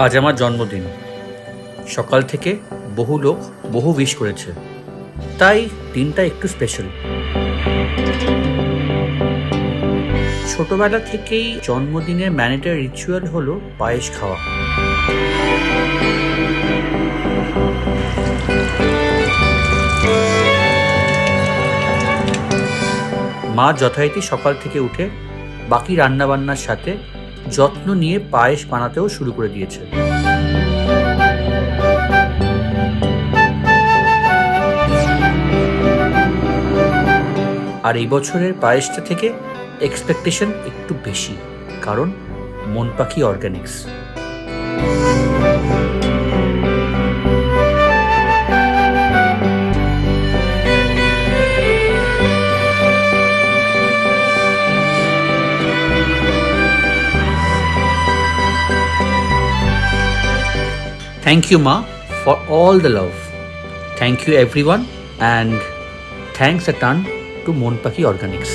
আজ আমার জন্মদিন। সকাল থেকে বহু লোক বহু উইশ করেছে, তাই দিনটা একটু স্পেশাল। ছোটবেলা থেকেই জন্মদিনের ম্যান্ডেটরি রিচুয়াল হলো পায়েস খাওয়া। মা যথারীতি সকাল থেকে উঠে বাকি রান্নাবান্নার সাথে যত্ন নিয়ে পায়েস বানাতেও শুরু করে দিয়েছে। আর এই বছরের পায়েসটা থেকে এক্সপেকটেশন একটু বেশি, কারণ মন পাখি organics. Thank you, Ma, for all the love. Thank you, everyone, and thanks a ton to Mon Pakhi Organics.